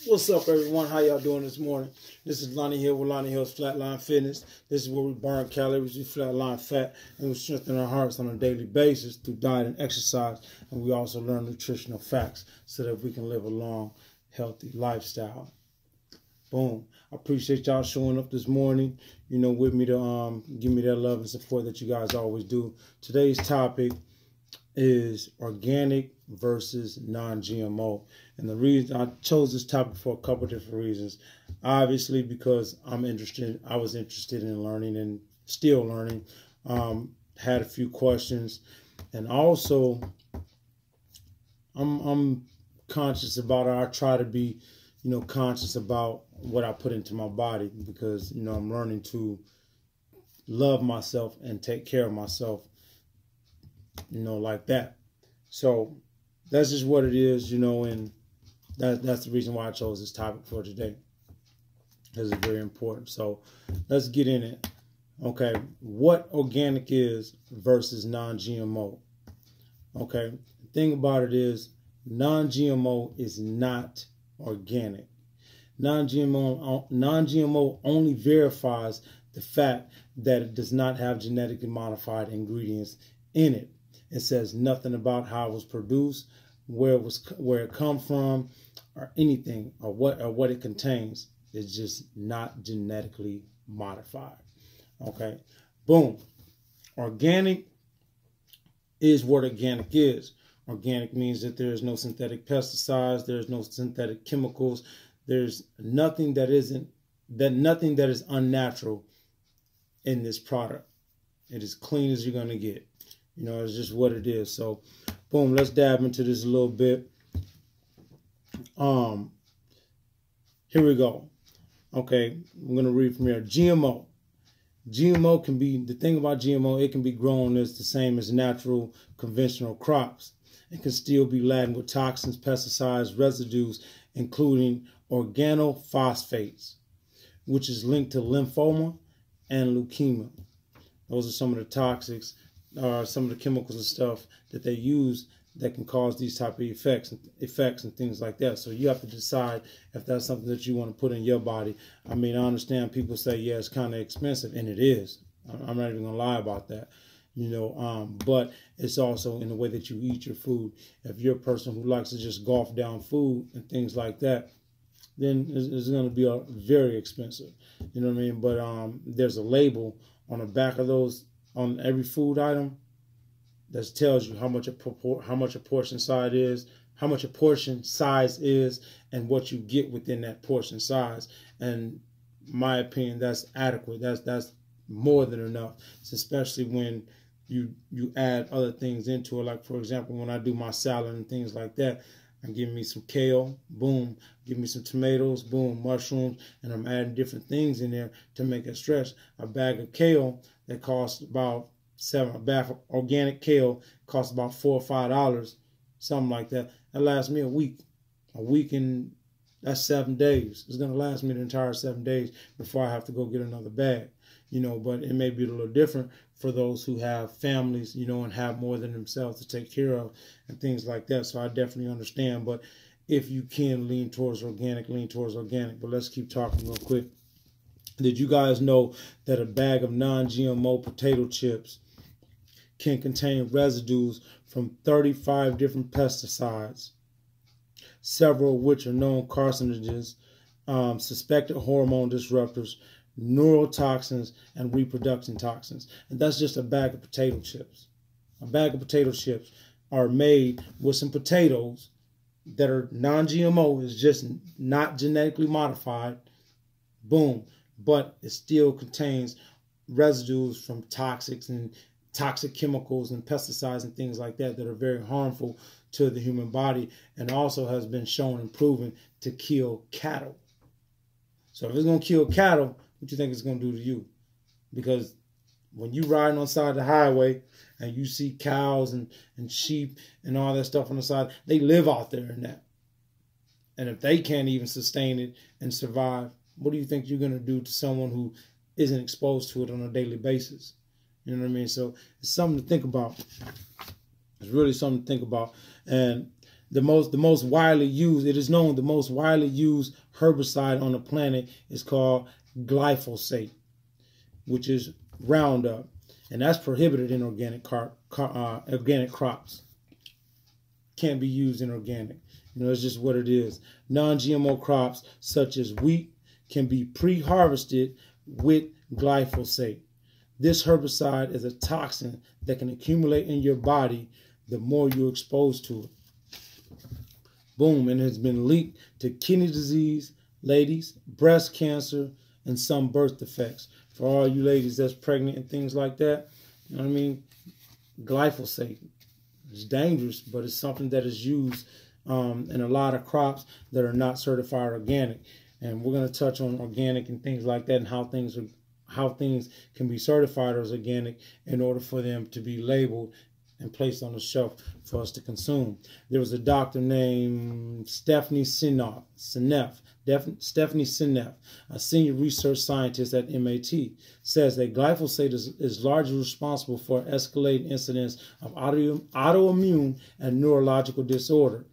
What's up, everyone? How y'all doing this morning? This is Lonnie Hill with Lonnie Hill's Flatline Fitness. This is where we burn calories, we flatline fat, and we strengthen our hearts on a daily basis through diet and exercise. And we also learn nutritional facts so that we can live a long, healthy lifestyle. Boom. I appreciate y'all showing up this morning, with me to give me that love and support that you guys always do. Today's topic is organic versus non-GMO. And the reason I chose this topic for a couple different reasons. Obviously, because I was interested in learning and still learning. Had a few questions. And also, I'm conscious about it. I try to be, conscious about what I put into my body because, I'm learning to love myself and take care of myself, like that. So that's just what it is, and that's the reason why I chose this topic for today. Because it's very important. So let's get in it. Okay, what organic is versus non-GMO. Okay, the thing about it is non-GMO is not organic. Non-GMO only verifies the fact that it does not have genetically modified ingredients in it. It says nothing about how it was produced, where it come from, or anything, or what it contains. It's just not genetically modified. Okay, boom. Organic is what organic is. Organic means that there is no synthetic pesticides, there's no synthetic chemicals, there's nothing that is unnatural in this product. It is clean as you're gonna get. It's just what it is. So, boom, let's dab into this a little bit. Here we go. Okay, I'm going to read from here. GMO. GMO can be, the thing about GMO, it can be grown as the same as natural, conventional crops. It can still be laden with toxins, pesticides, residues, including organophosphates, which is linked to lymphoma and leukemia. Those are some of the toxics, some of the chemicals and stuff that they use that can cause these type of effects and things like that. So you have to decide if that's something that you want to put in your body. I mean, I understand people say, yeah, it's kind of expensive, and it is. I'm not even gonna lie about that. But it's also in the way that you eat your food. If you're a person who likes to just gulp down food and things like that, then it's going to be very expensive. You know what I mean? But there's a label on the back of those, on every food item, that tells you how much a portion size is, how much a portion size is, and what you get within that portion size. And in my opinion, that's adequate. That's more than enough, especially when you add other things into it. Like, for example, when I do my salad and things like that, I'm giving me some kale, boom, give me some tomatoes, boom, mushrooms, and I'm adding different things in there to make it stretch. A bag of kale that costs about a bag of organic kale costs about $4 or $5, something like that. That lasts me a week. And that's 7 days. It's gonna last me the entire 7 days before I have to go get another bag. But it may be a little different for those who have families, and have more than themselves to take care of and things like that. So I definitely understand. But if you can lean towards organic, lean towards organic. But let's keep talking real quick. Did you guys know that a bag of non-GMO potato chips can contain residues from 35 different pesticides, several of which are known carcinogens, suspected hormone disruptors, neurotoxins, and reproduction toxins? And that's just a bag of potato chips. A bag of potato chips are made with some potatoes that are non-GMO, is just not genetically modified. Boom. But it still contains residues from toxics and toxic chemicals and pesticides and things like that are very harmful to the human body, and also has been shown and proven to kill cattle. So if it's going to kill cattle, what do you think it's going to do to you? Because when you riding on the side of the highway and you see cows and sheep and all that stuff on the side, they live out there in that. And if they can't even sustain it and survive, what do you think you're going to do to someone who isn't exposed to it on a daily basis? You know what I mean? So it's something to think about. It's really something to think about. And the most widely used, it is known the most widely used herbicide on the planet is called glyphosate, which is Roundup, and that's prohibited in organic crops. Can't be used in organic. It's just what it is. Non-GMO crops such as wheat can be pre-harvested with glyphosate. This herbicide is a toxin that can accumulate in your body the more you're exposed to it. Boom, and it has been linked to kidney disease, ladies, breast cancer, and some birth defects. For all you ladies that's pregnant and things like that, you know what I mean? Glyphosate is dangerous, but it's something that is used in a lot of crops that are not certified organic. And we're going to touch on organic and things like that, and how things can be certified as organic in order for them to be labeled and placed on the shelf for us to consume. There was a doctor named Stephanie Seneff, a senior research scientist at MIT, says that glyphosate is largely responsible for escalating incidence of autoimmune and neurological disorder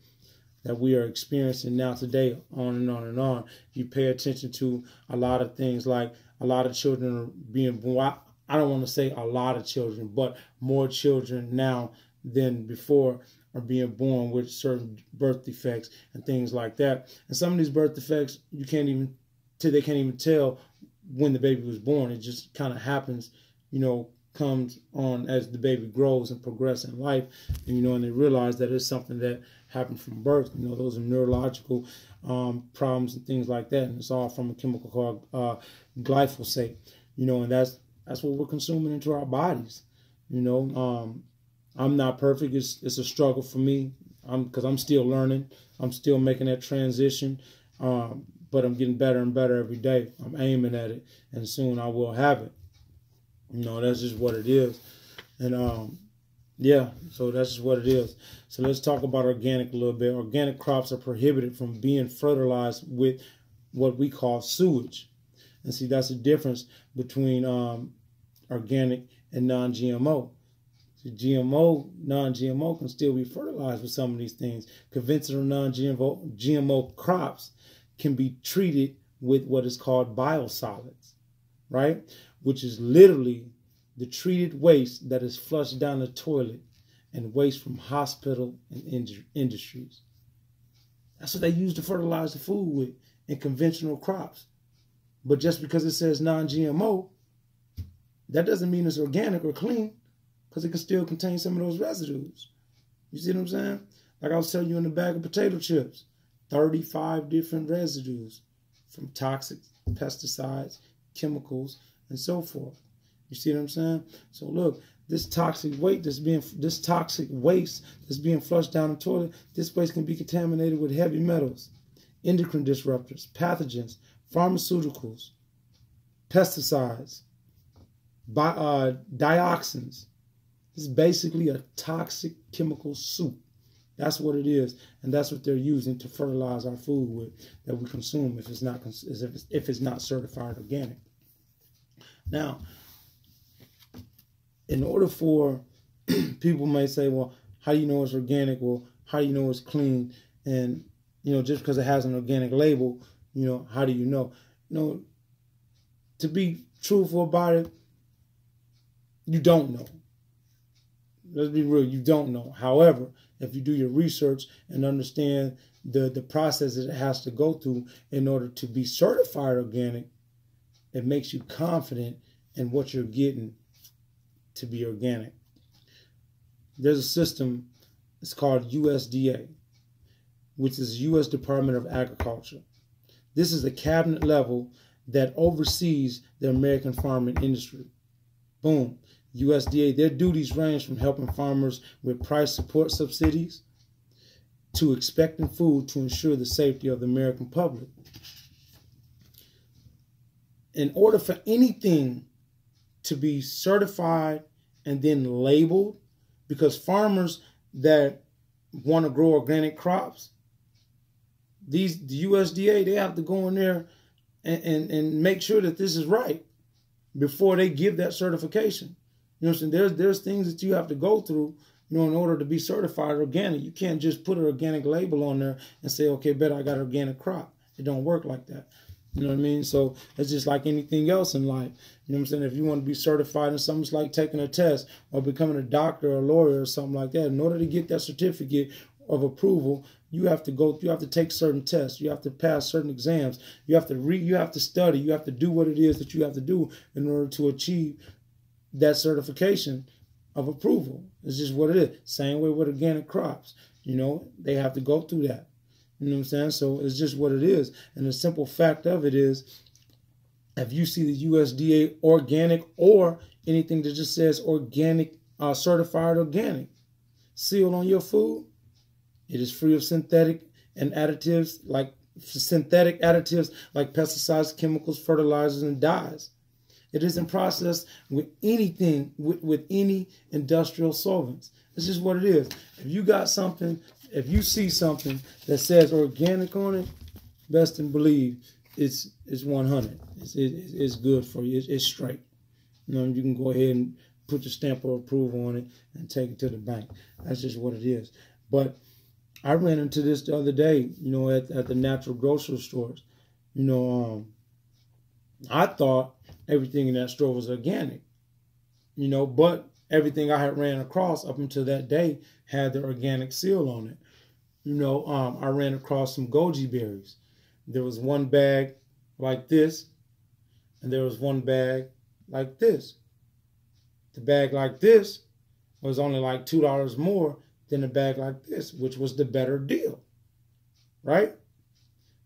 that we are experiencing now today, on and on and on. You pay attention to a lot of things, like a lot of children are being born. I don't want to say a lot of children, but more children now than before are being born with certain birth defects and things like that. And some of these birth defects, they can't even tell when the baby was born. It just kind of happens, comes on as the baby grows and progresses in life, and they realize that it's something that happened from birth. Those are neurological problems and things like that, and it's all from a chemical called glyphosate. And that's what we're consuming into our bodies. I'm not perfect. It's a struggle for me. Because I'm still learning. I'm still making that transition. But I'm getting better and better every day. I'm aiming at it, and soon I will have it. That's just what it is. And yeah, so that's just what it is. So let's talk about organic a little bit. Organic crops are prohibited from being fertilized with what we call sewage. And see, that's the difference between organic and non-GMO. So non-GMO can still be fertilized with some of these things. Conventional non-GMO crops can be treated with what is called biosolids, right? Which is literally the treated waste that is flushed down the toilet and waste from hospital and industries. That's what they use to fertilize the food with in conventional crops. But just because it says non-GMO, that doesn't mean it's organic or clean, because it can still contain some of those residues. You see what I'm saying? Like I was telling you in the bag of potato chips, 35 different residues from toxic pesticides, chemicals, and so forth. You see what I'm saying? So look, this toxic waste that's being flushed down the toilet, this waste can be contaminated with heavy metals, endocrine disruptors, pathogens, pharmaceuticals, pesticides, dioxins. It's basically a toxic chemical soup. That's what it is, and that's what they're using to fertilize our food with that we consume if it's not certified organic. Now, in order for people may say, well, how do you know it's organic? Well, how do you know it's clean? And just because it has an organic label, how do you know? To be truthful about it, you don't know. Let's be real, you don't know. However, if you do your research and understand the process that it has to go through in order to be certified organic, it makes you confident in what you're getting to be organic. There's a system, it's called USDA, which is U.S. Department of Agriculture. This is a cabinet level that oversees the American farming industry. Boom. USDA, their duties range from helping farmers with price support subsidies to expecting food to ensure the safety of the American public. In order for anything to be certified and then labeled, because farmers that want to grow organic crops, the USDA, they have to go in there and make sure that this is right before they give that certification. You know what I'm saying? There's things that you have to go through in order to be certified organic, you can't just put an organic label on there and say, okay, bet I got an organic crop. It don't work like that. You know what I mean? So it's just like anything else in life. You know what I'm saying? If you want to be certified in something, it's like taking a test or becoming a doctor or a lawyer or something like that. In order to get that certificate of approval, you have to take certain tests. You have to pass certain exams. You have to read, you have to study, you have to do what it is that you have to do in order to achieve that certification of approval. It's just what it is. Same way with organic crops. They have to go through that. You know what I'm saying? So it's just what it is. And the simple fact of it is, if you see the USDA organic or anything that just says organic, certified organic, seal on your food, it is free of synthetic additives like pesticides, chemicals, fertilizers, and dyes. It isn't processed with anything, with any industrial solvents. It's just what it is. If you see something that says organic on it, best and believe it's 100. It's good for you. It's straight. You can go ahead and put your stamp of approval on it and take it to the bank. That's just what it is. But I ran into this the other day, at the natural grocery stores. I thought everything in that store was organic, but everything I had ran across up until that day had the organic seal on it. I ran across some goji berries. There was one bag like this, and there was one bag like this. The bag like this was only like $2 more than a bag like this, which was the better deal, right?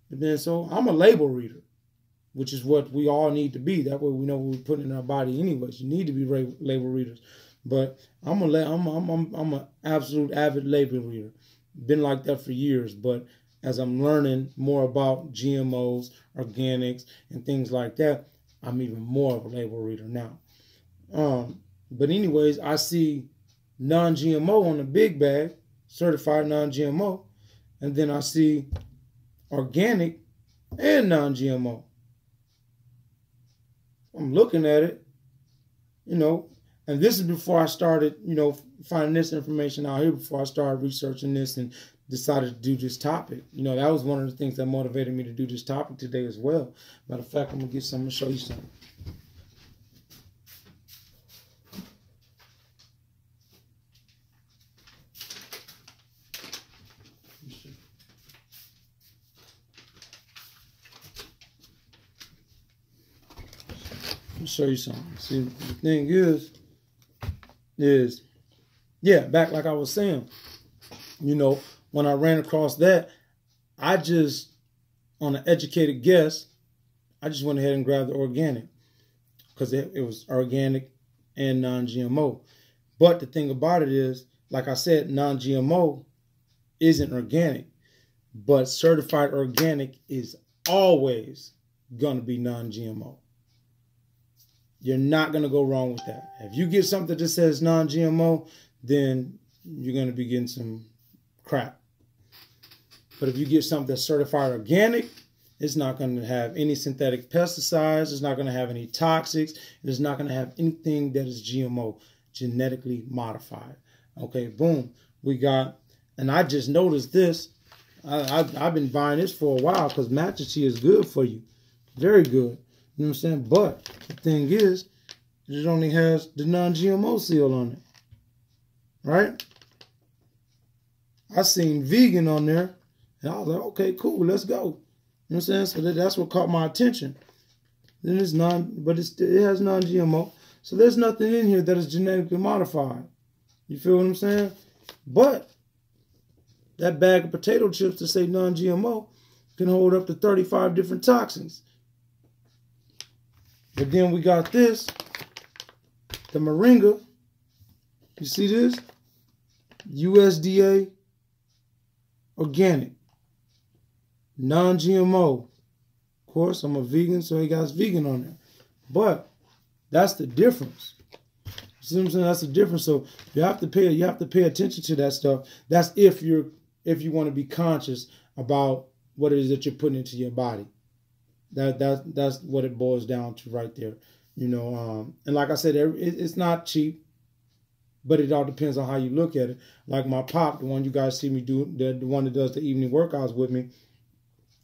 And then so I'm a label reader, which is what we all need to be. That way we know what we're putting in our body anyways. You need to be label readers. But I'm an absolute avid label reader. Been like that for years, but as I'm learning more about GMOs, organics, and things like that, I'm even more of a label reader now. But anyways, I see non-GMO on the big bag, certified non-GMO, and then I see organic and non-GMO. I'm looking at it, and this is before I started, finding this information out here, before I started researching this and decided to do this topic. That was one of the things that motivated me to do this topic today as well. Matter of fact, I'm going to get something to show you something. Let me show you something. See, the thing is, back like I was saying, when I ran across that, I just, on an educated guess, I just went ahead and grabbed the organic because it was organic and non-GMO. But the thing about it is, like I said, non-GMO isn't organic, but certified organic is always going to be non-GMO. You're not going to go wrong with that. If you get something that says non-GMO, then you're going to be getting some crap. But if you get something that's certified organic, it's not going to have any synthetic pesticides. It's not going to have any toxics. It's not going to have anything that is GMO, genetically modified. Okay, boom. We got, and I just noticed this. I've been buying this for a while because matcha is good for you. Very good. You know what I'm saying? But the thing is, it only has the non-GMO seal on it. Right? I seen vegan on there, and I was like, okay, cool, let's go. You know what I'm saying? So that's what caught my attention. Then it's it has non-GMO. So there's nothing in here that is genetically modified. You feel what I'm saying? But that bag of potato chips to say non-GMO can hold up to 35 different toxins. But then we got this, the moringa. You see this? USDA organic, non-GMO. Of course, I'm a vegan, so it got vegan on there. But that's the difference. You see what I'm saying? That's the difference. So you have to pay attention to that stuff. That's if you want to be conscious about what it is that you're putting into your body. That's what it boils down to right there. And like I said, it's not cheap. But it all depends on how you look at it. Like my pop, the one you guys see me do, the one that does the evening workouts with me,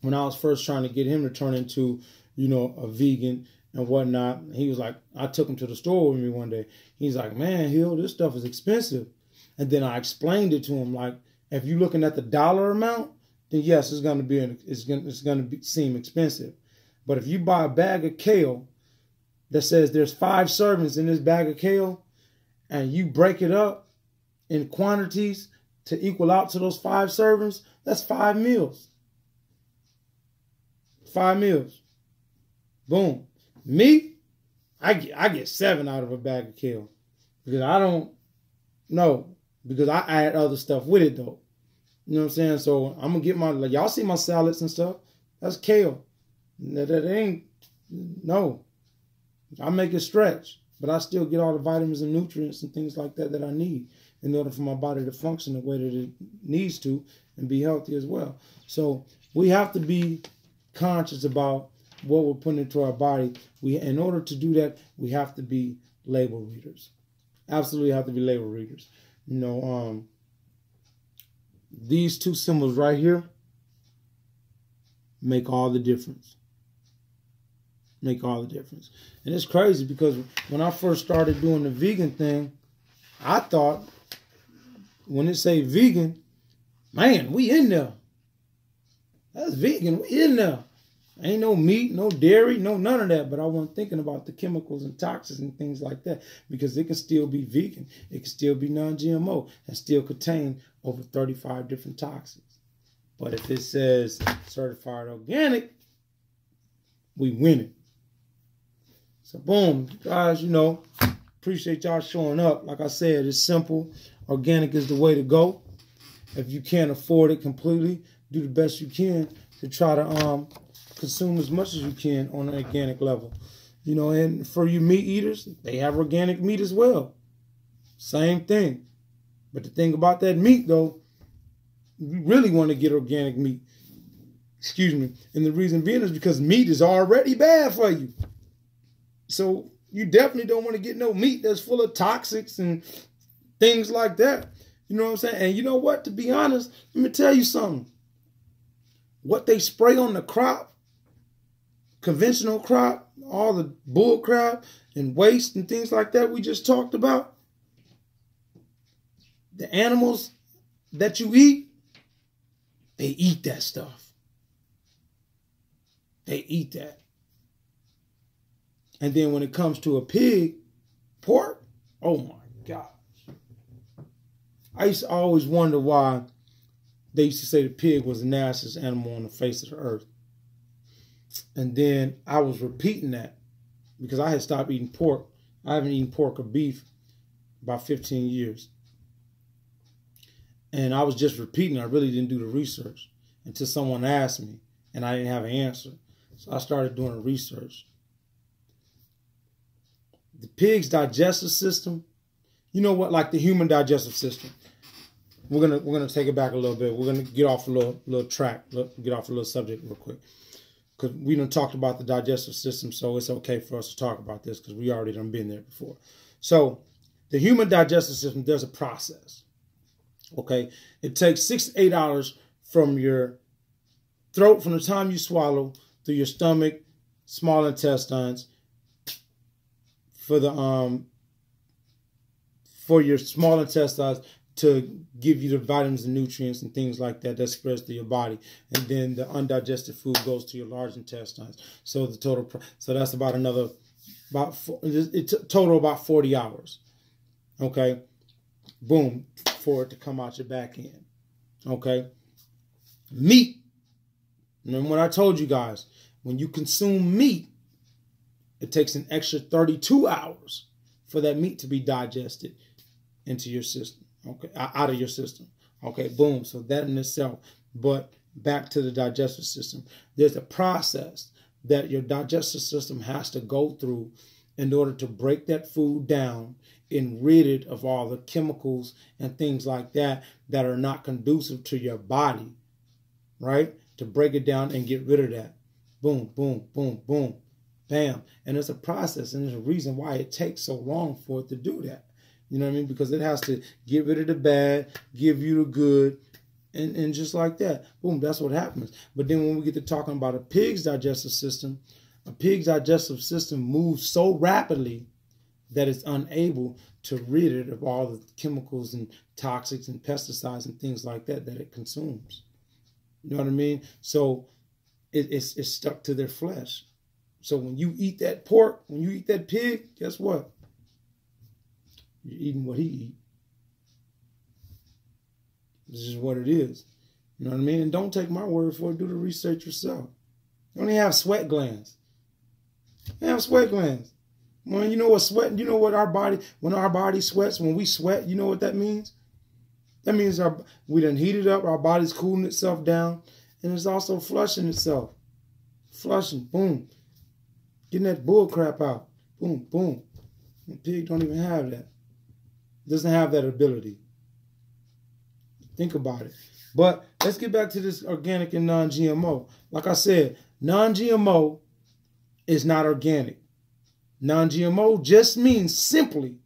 when I was first trying to get him to turn into, a vegan and whatnot, he was like, I took him to the store with me one day. He's like, man, Hill, this stuff is expensive. And then I explained it to him, like, if you're looking at the dollar amount, then yes, it's gonna seem expensive. But if you buy a bag of kale that says there's 5 servings in this bag of kale, and you break it up in quantities to equal out to those 5 servings, that's 5 meals. 5 meals. Boom. Me, I get 7 out of a bag of kale. Because I don't know. Because I add other stuff with it though. You know what I'm saying? So I'm going to get y'all see my salads and stuff. That's kale. That ain't, no. I make it stretch. But I still get all the vitamins and nutrients and things like that I need in order for my body to function the way that it needs to and be healthy as well. So we have to be conscious about what we're putting into our body. In order to do that, we have to be label readers. Absolutely have to be label readers. These 2 symbols right here make all the difference. Make all the difference. And it's crazy because when I first started doing the vegan thing, I thought when it say vegan, man, we in there. That's vegan, we in there. Ain't no meat, no dairy, no none of that. But I wasn't thinking about the chemicals and toxins and things like that, because it can still be vegan. It can still be non-GMO and still contain over 35 different toxins. But if it says certified organic, we win it. So boom, guys, appreciate y'all showing up. Like I said, it's simple. Organic is the way to go. If you can't afford it completely, do the best you can to try to consume as much as you can on an organic level. And for you meat eaters, they have organic meat as well. Same thing. But the thing about that meat, though, you really want to get organic meat. Excuse me. And the reason being is because meat is already bad for you. So you definitely don't want to get no meat that's full of toxics and things like that. You know what I'm saying? And you know what? To be honest, let me tell you something. What they spray on the crop, conventional crop, all the bull crap and waste and things like that we just talked about, the animals that you eat, they eat that stuff. They eat that. And then when it comes to a pig, pork, oh my gosh. I used to always wonder why they used to say the pig was the nastiest animal on the face of the earth. And then I was repeating that because I had stopped eating pork. I haven't eaten pork or beef about 15 years. And I was just repeating. I really didn't do the research until someone asked me and I didn't have an answer. So I started doing the research. The pig's digestive system, you know what, like the human digestive system. We're gonna take it back a little bit. We're gonna get off a little track, get off a little subject real quick, because we done talked about the digestive system, so it's okay for us to talk about this because we already done been there before. So the human digestive system, there's a process. Okay, it takes 6 to 8 hours from your throat, from the time you swallow, through your stomach, small intestines, for your small intestines to give you the vitamins and nutrients and things like that spreads to your body, and then the undigested food goes to your large intestines. So the total, so that's about total about 40 hours. Okay, boom, for it to come out your back end. Okay, meat. Remember what I told you guys? When you consume meat, it takes an extra 32 hours for that meat to be digested into your system, okay, out of your system. Okay, boom. So that in itself. But back to the digestive system. There's a process that your digestive system has to go through in order to break that food down and rid it of all the chemicals and things like that that are not conducive to your body, right? To break it down and get rid of that. Boom, boom, boom, boom. Bam. And it's a process, and there's a reason why it takes so long for it to do that. You know what I mean? Because it has to get rid of the bad, give you the good, and just like that, boom, that's what happens. But then when we get to talking about a pig's digestive system moves so rapidly that it's unable to rid it of all the chemicals and toxics and pesticides and things like that it consumes. You know what I mean? So it's stuck to their flesh. So when you eat that pork, when you eat that pig, guess what? You're eating what he eats. This is what it is. You know what I mean? And don't take my word for it. Do the research yourself. You only have sweat glands. You have sweat glands. When you know what sweat, you know what when our body sweats, when we sweat, you know what that means? That means we done heated up, our body's cooling itself down, and it's also flushing itself. Flushing, boom. Getting that bull crap out. Boom, boom. The pig don't even have that. Doesn't have that ability. Think about it. But let's get back to this organic and non-GMO. Like I said, non-GMO is not organic. Non-GMO just means simply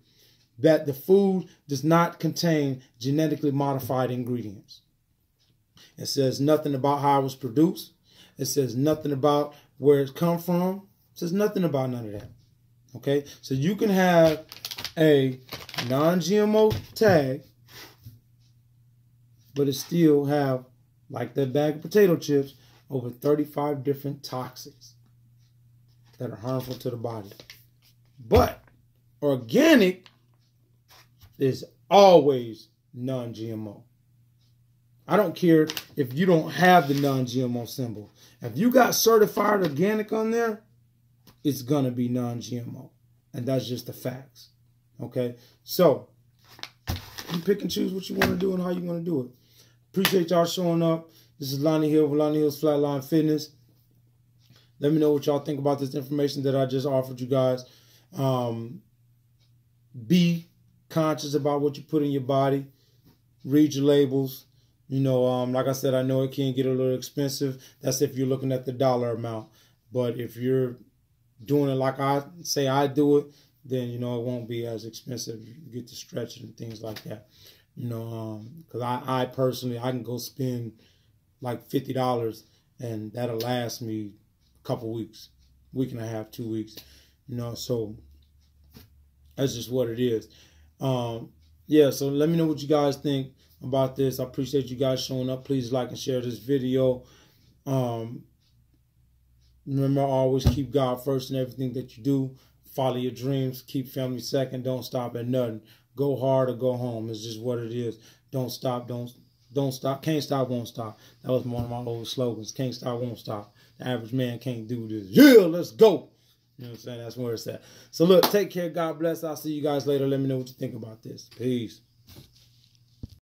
that the food does not contain genetically modified ingredients. It says nothing about how it was produced. It says nothing about where it's come from. It says nothing about none of that. Okay? So you can have a non-GMO tag, but it still have, like that bag of potato chips, over 35 different toxics that are harmful to the body. But organic is always non-GMO. I don't care if you don't have the non-GMO symbol. If you got certified organic on there, it's going to be non-GMO. And that's just the facts. Okay? So, you pick and choose what you want to do and how you want to do it. Appreciate y'all showing up. This is Lonnie Hill with Lonnie Hill's Flatline Fitness. Let me know what y'all think about this information that I just offered you guys. Be conscious about what you put in your body. Read your labels. You know, like I said, I know it can get a little expensive. That's if you're looking at the dollar amount. But if you're doing it like I say I do it, then, you know, it won't be as expensive. You get to stretch it and things like that. You know, because I personally, I can go spend like $50 and that'll last me a couple weeks, week and a half, 2 weeks. You know, so that's just what it is. Yeah, so let me know what you guys think about this. I appreciate you guys showing up. Please like and share this video. Remember, always keep God first in everything that you do. Follow your dreams. Keep family second. Don't stop at nothing. Go hard or go home. It's just what it is. Don't stop. Don't stop. Can't stop, won't stop. That was one of my old slogans. Can't stop, won't stop. The average man can't do this. Yeah, let's go. You know what I'm saying? That's where it's at. So look, take care. God bless. I'll see you guys later. Let me know what you think about this. Peace.